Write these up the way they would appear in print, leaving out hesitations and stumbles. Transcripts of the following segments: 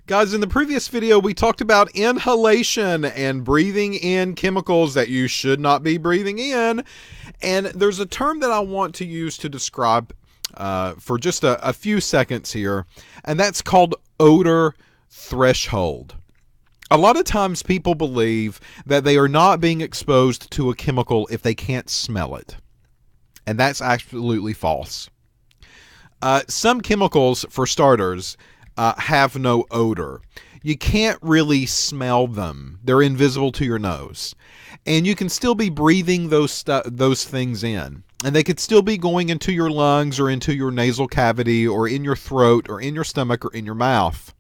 Guys, in the previous video, we talked about inhalation and breathing in chemicals that you should not be breathing in. And there's a term that I want to use to describe for just a few seconds here, and that's called odor threshold. A lot of times people believe that they are not being exposed to a chemical if they can't smell it. And that's absolutely false. Some chemicals, for starters, have no odor. You can't really smell them. They're invisible to your nose. And you can still be breathing those things in. And they could still be going into your lungs or into your nasal cavity or in your throat or in your stomach or in your mouth.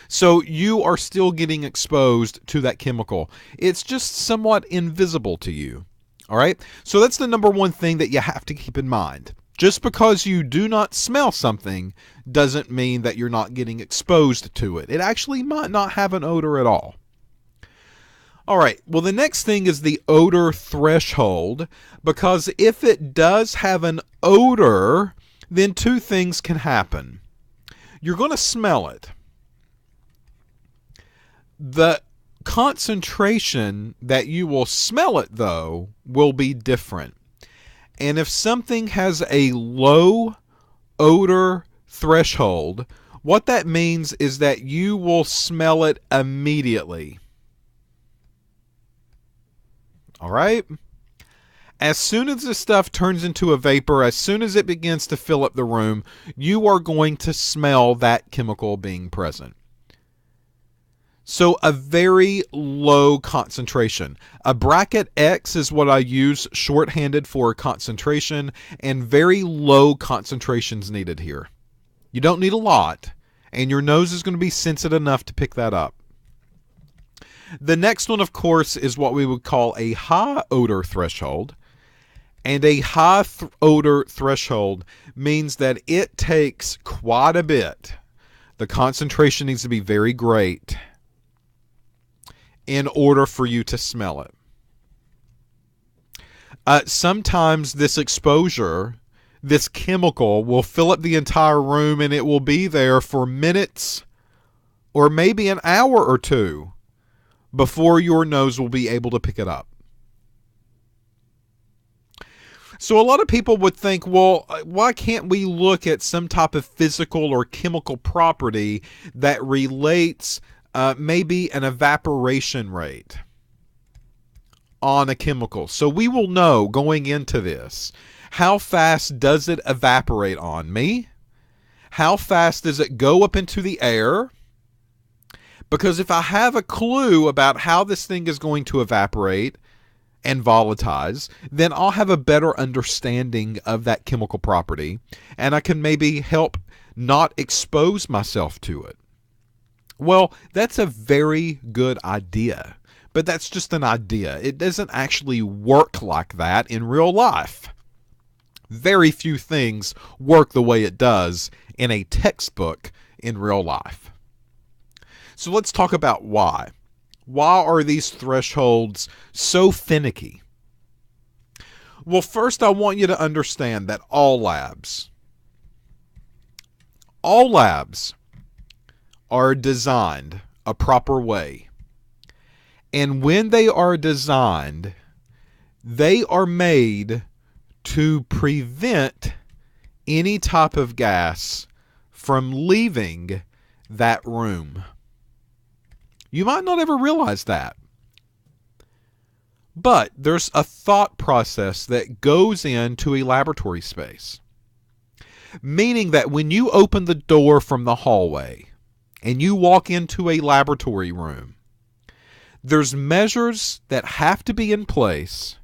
So you are still getting exposed to that chemical. It's just somewhat invisible to you. All right? So that's the number one thing that you have to keep in mind. Just because you do not smell something doesn't mean that you're not getting exposed to it. It actually might not have an odor at all. All right, well, the next thing is the odor threshold, because if it does have an odor, then two things can happen. You're going to smell it. The concentration that you will smell it, though, will be different. And if something has a low odor threshold, what that means is that you will smell it immediately. All right? As soon as this stuff turns into a vapor, as soon as it begins to fill up the room, you are going to smell that chemical being present. So a very low concentration. A bracket X is what I use shorthanded for concentration, and very low concentrations needed here. You don't need a lot, and your nose is going to be sensitive enough to pick that up. The next one, of course, is what we would call a high odor threshold. And a high odor threshold means that it takes quite a bit. The concentration needs to be very great in order for you to smell it. Sometimes this exposure, this chemical, will fill up the entire room, and it will be there for minutes or maybe an hour or two before your nose will be able to pick it up. So a lot of people would think, well, why can't we look at some type of physical or chemical property that relates maybe an evaporation rate on a chemical? So we will know going into this, how fast does it evaporate on me? How fast does it go up into the air? Because if I have a clue about how this thing is going to evaporate and volatilize, then I'll have a better understanding of that chemical property, and I can maybe help not expose myself to it. Well, that's a very good idea, but that's just an idea. It doesn't actually work like that in real life. Very few things work the way it does in a textbook in real life. So let's talk about why. Why are these thresholds so finicky? Well, first I want you to understand that all labs are designed a proper way. And when they are designed, they are made to prevent any type of gas from leaving that room. You might not ever realize that. But there's a thought process that goes into a laboratory space. Meaning that when you open the door from the hallway and you walk into a laboratory room, there's measures that have to be in place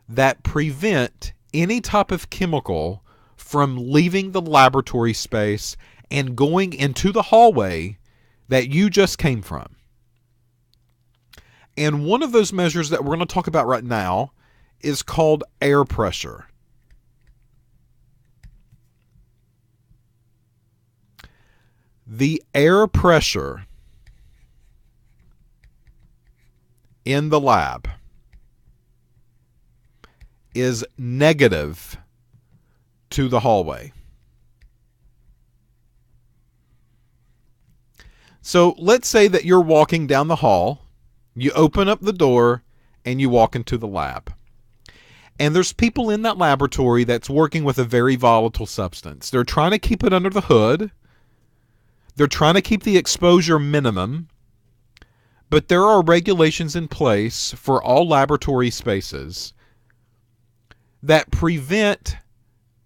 that prevent any type of chemical from leaving the laboratory space and going into the hallway that you just came from. And one of those measures that we're going to talk about right now is called air pressure. The air pressure in the lab is negative to the hallway. So let's say that you're walking down the hall, you open up the door, and you walk into the lab. And there's people in that laboratory that's working with a very volatile substance. They're trying to keep it under the hood. They're trying to keep the exposure minimum. But there are regulations in place for all laboratory spaces that prevent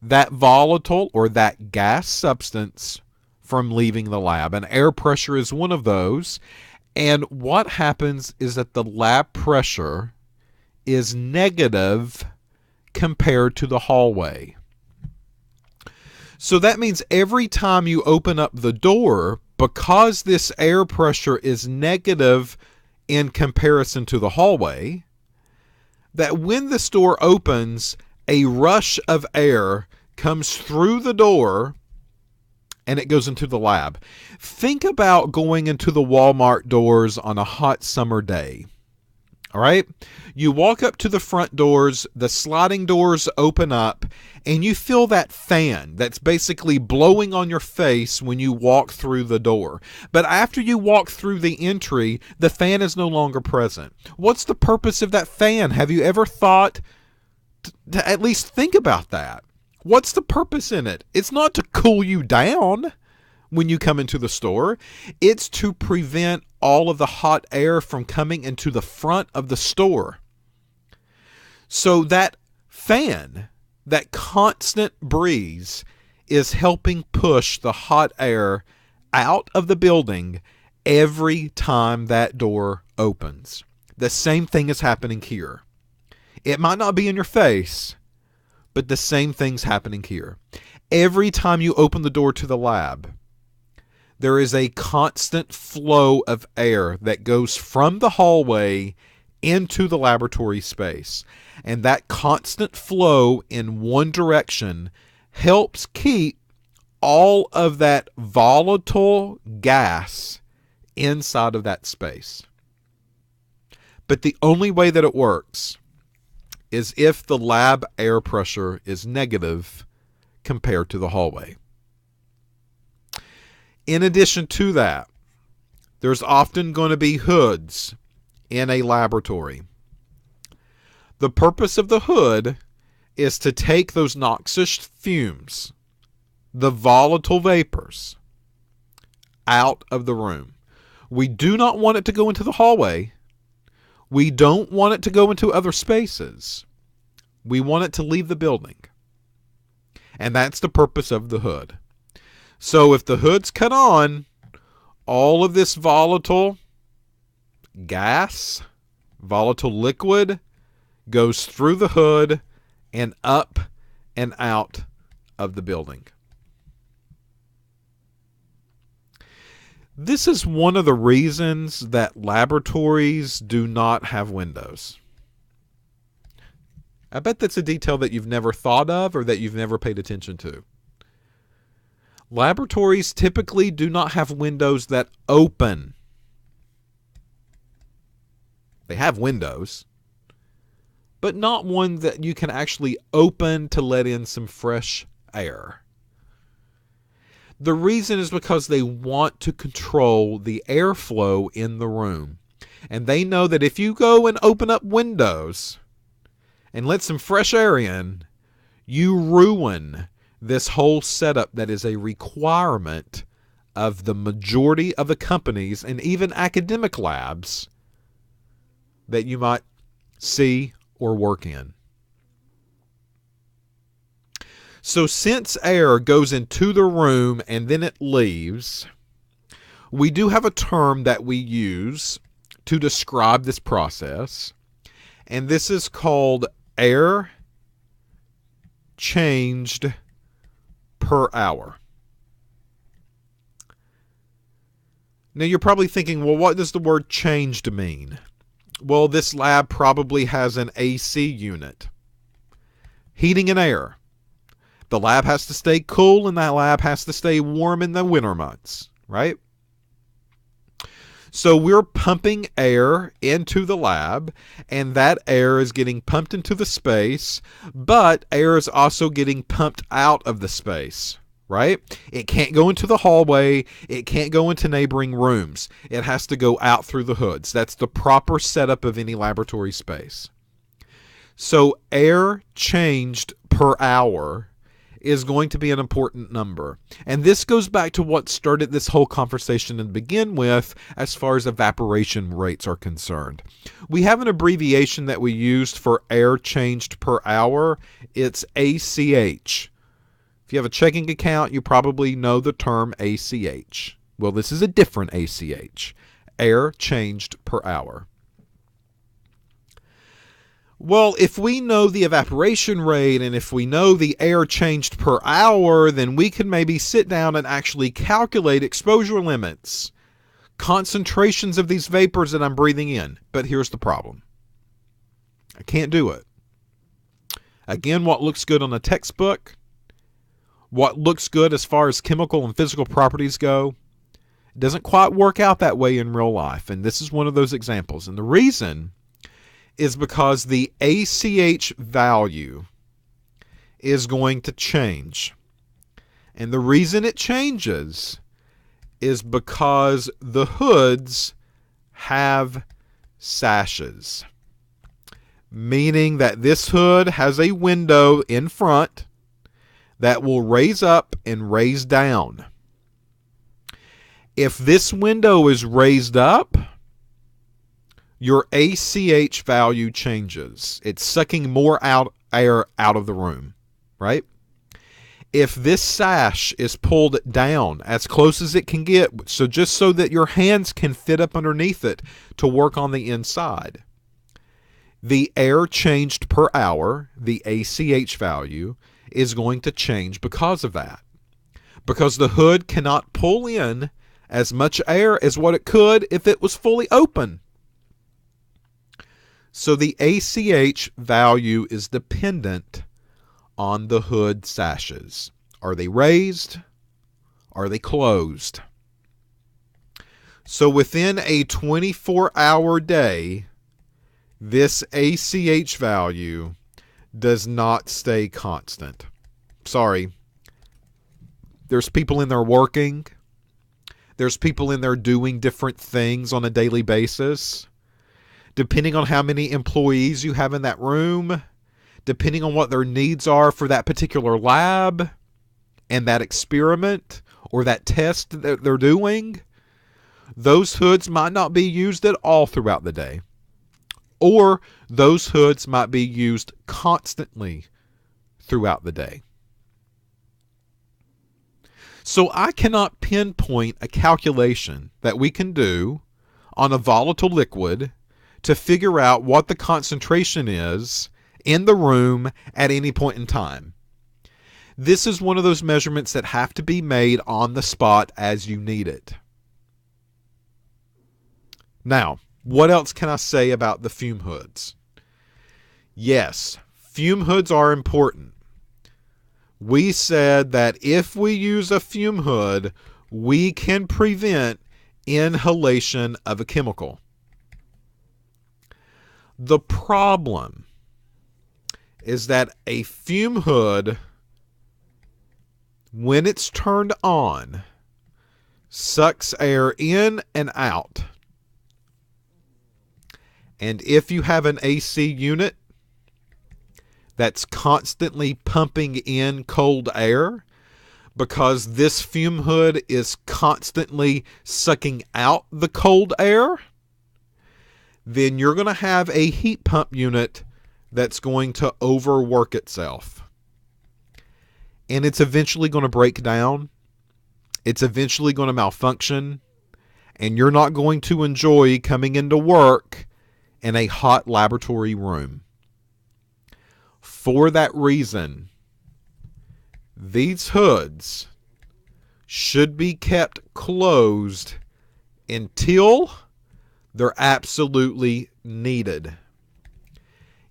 that volatile or that gas substance from leaving the lab. And air pressure is one of those. And what happens is that the lab pressure is negative compared to the hallway. So that means every time you open up the door, because this air pressure is negative in comparison to the hallway, that when this door opens, a rush of air comes through the door and it goes into the lab. Think about going into the Walmart doors on a hot summer day. All right? You walk up to the front doors, the sliding doors open up, and you feel that fan that's basically blowing on your face when you walk through the door. But after you walk through the entry, the fan is no longer present. What's the purpose of that fan? Have you ever thought to at least think about that? What's the purpose in it? It's not to cool you down when you come into the store. It's to prevent all of the hot air from coming into the front of the store. So that fan, that constant breeze, is helping push the hot air out of the building every time that door opens. The same thing is happening here. It might not be in your face, but the same thing's happening here. Every time you open the door to the lab, there is a constant flow of air that goes from the hallway into the laboratory space. And that constant flow in one direction helps keep all of that volatile gas inside of that space. But the only way that it works is if the lab air pressure is negative compared to the hallway. In addition to that, there's often going to be hoods in a laboratory. The purpose of the hood is to take those noxious fumes, the volatile vapors, out of the room. We do not want it to go into the hallway. We don't want it to go into other spaces. We want it to leave the building. And that's the purpose of the hood. So if the hood's cut on, all of this volatile gas, volatile liquid, goes through the hood and up and out of the building. This is one of the reasons that laboratories do not have windows. I bet that's a detail that you've never thought of or that you've never paid attention to. Laboratories typically do not have windows that open. They have windows, but not one that you can actually open to let in some fresh air. The reason is because they want to control the airflow in the room. And they know that if you go and open up windows and let some fresh air in, you ruin this whole setup that is a requirement of the majority of the companies and even academic labs that you might see or work in. So since air goes into the room and then it leaves, we do have a term that we use to describe this process, and this is called air changed per hour. Now you're probably thinking, well, what does the word changed mean? Well, this lab probably has an AC unit, heating and air. The lab has to stay cool and that lab has to stay warm in the winter months, right? So we're pumping air into the lab, and that air is getting pumped into the space, but air is also getting pumped out of the space right? It can't go into the hallway. It can't go into neighboring rooms. It has to go out through the hoods. That's the proper setup of any laboratory space. So air changed per hour is going to be an important number. And this goes back to what started this whole conversation to begin with as far as evaporation rates are concerned. We have an abbreviation that we used for air changed per hour. It's ACH. If you have a checking account, you probably know the term ACH. Well, this is a different ACH. Air changed per hour. Well, if we know the evaporation rate and if we know the air changed per hour, then we can maybe sit down and actually calculate exposure limits, concentrations of these vapors that I'm breathing in. But here's the problem. I can't do it. Again, what looks good on a textbook, what looks good as far as chemical and physical properties go, it doesn't quite work out that way in real life. And this is one of those examples. And the reason is because the ACH value is going to change. And the reason it changes is because the hoods have sashes. Meaning that this hood has a window in front that will raise up and raise down. If this window is raised up, your ACH value changes. It's sucking more air out of the room, right? If this sash is pulled down as close as it can get, so just so that your hands can fit up underneath it to work on the inside, the air changed per hour, the ACH value, is going to change because of that. Because the hood cannot pull in as much air as what it could if it was fully open. So the ACH value is dependent on the hood sashes. Are they raised? Are they closed? So within a 24-hour day, this ACH value does not stay constant. Sorry. There's people in there working. There's people in there doing different things on a daily basis. Depending on how many employees you have in that room, depending on what their needs are for that particular lab and that experiment or that test that they're doing, those hoods might not be used at all throughout the day. Or those hoods might be used constantly throughout the day. So I cannot pinpoint a calculation that we can do on a volatile liquid to figure out what the concentration is in the room at any point in time. This is one of those measurements that have to be made on the spot as you need it. Now, what else can I say about the fume hoods? Yes, fume hoods are important. We said that if we use a fume hood, we can prevent inhalation of a chemical. The problem is that a fume hood, when it's turned on, sucks air in and out. And if you have an AC unit that's constantly pumping in cold air, because this fume hood is constantly sucking out the cold air, then you're going to have a heat pump unit that's going to overwork itself. And it's eventually going to break down. It's eventually going to malfunction. And you're not going to enjoy coming into work in a hot laboratory room. For that reason, these hoods should be kept closed until they're absolutely needed.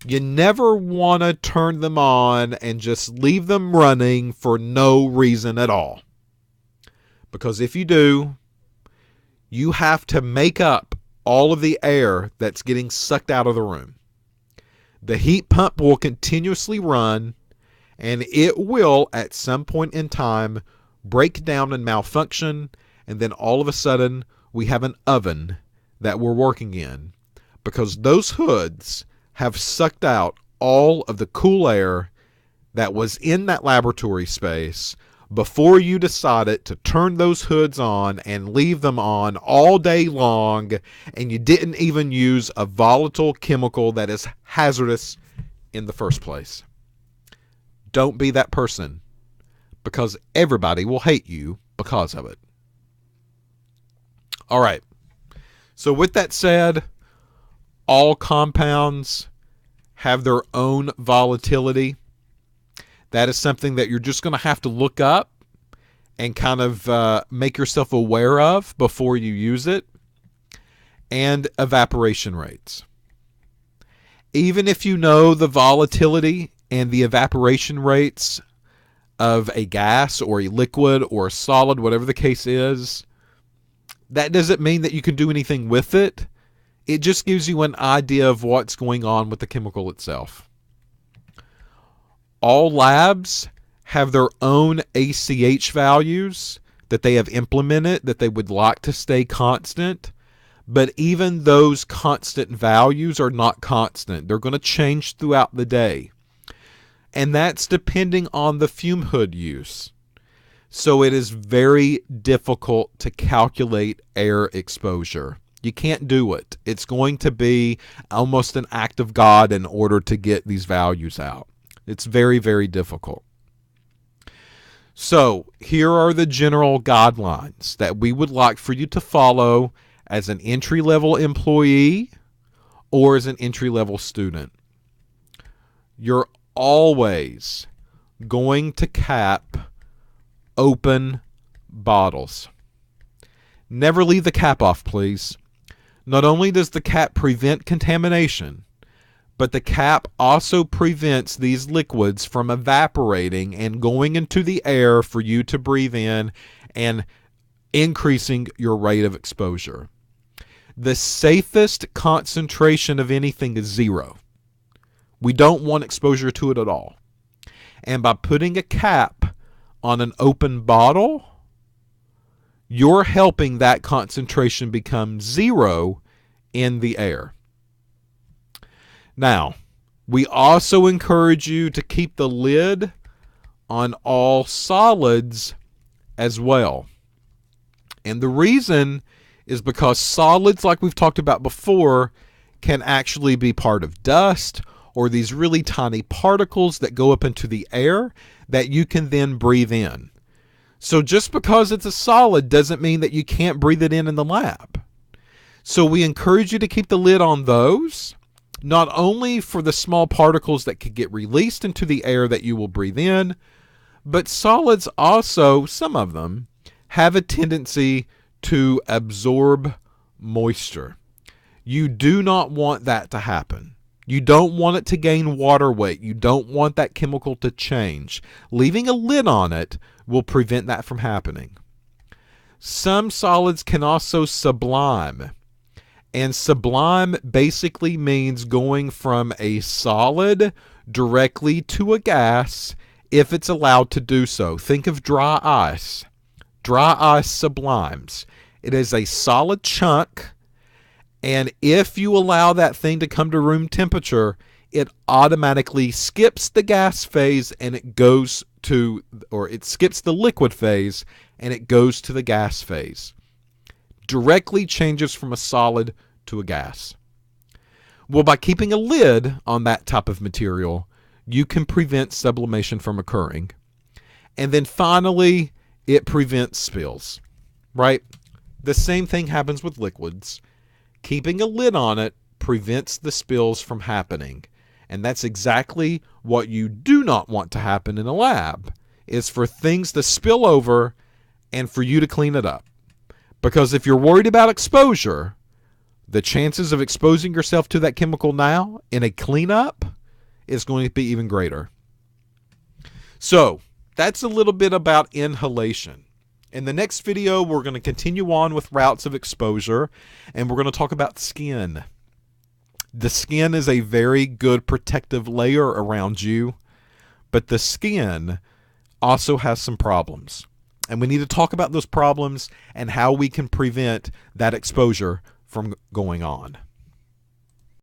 You never want to turn them on and just leave them running for no reason at all. Because if you do, you have to make up all of the air that's getting sucked out of the room. The heat pump will continuously run, and it will, at some point in time, break down and malfunction, and then all of a sudden we have an oven that we're working in, because those hoods have sucked out all of the cool air that was in that laboratory space before you decided to turn those hoods on and leave them on all day long, and you didn't even use a volatile chemical that is hazardous in the first place. Don't be that person, because everybody will hate you because of it. All right. So with that said, all compounds have their own volatility. That is something that you're just going to have to look up and kind of make yourself aware of before you use it. And evaporation rates. Even if you know the volatility and the evaporation rates of a gas or a liquid or a solid, whatever the case is, that doesn't mean that you can do anything with it. It just gives you an idea of what's going on with the chemical itself. All labs have their own ACH values that they have implemented that they would like to stay constant. But even those constant values are not constant. They're going to change throughout the day. And that's depending on the fume hood use. So it is very difficult to calculate air exposure. You can't do it. It's going to be almost an act of God in order to get these values out. It's very, very difficult. So here are the general guidelines that we would like for you to follow as an entry-level employee or as an entry-level student. You're always going to cap open bottles. Never leave the cap off, please. Not only does the cap prevent contamination, but the cap also prevents these liquids from evaporating and going into the air for you to breathe in and increasing your rate of exposure. The safest concentration of anything is 0. We don't want exposure to it at all. And by putting a cap on an open bottle, you're helping that concentration become 0 in the air. Now, we also encourage you to keep the lid on all solids as well. And the reason is because solids, like we've talked about before, can actually be part of dust or these really tiny particles that go up into the air that you can then breathe in. So just because it's a solid doesn't mean that you can't breathe it in the lab. So we encourage you to keep the lid on those, not only for the small particles that could get released into the air that you will breathe in, but solids also, some of them, have a tendency to absorb moisture. You do not want that to happen. You don't want it to gain water weight. You don't want that chemical to change. Leaving a lid on it will prevent that from happening. Some solids can also sublime. And sublime basically means going from a solid directly to a gas if it's allowed to do so. Think of dry ice. Dry ice sublimes. It is a solid chunk, and if you allow that thing to come to room temperature, it automatically skips the gas phase and it goes to, or it skips the liquid phase and it goes to the gas phase. Directly changes from a solid to a gas. Well, by keeping a lid on that type of material, you can prevent sublimation from occurring. And then finally, it prevents spills, right? The same thing happens with liquids. Keeping a lid on it prevents the spills from happening. And that's exactly what you do not want to happen in a lab, is for things to spill over and for you to clean it up. Because if you're worried about exposure, the chances of exposing yourself to that chemical now in a cleanup is going to be even greater. So that's a little bit about inhalation. In the next video, we're going to continue on with routes of exposure, and we're going to talk about skin. The skin is a very good protective layer around you, but the skin also has some problems. And we need to talk about those problems and how we can prevent that exposure from going on.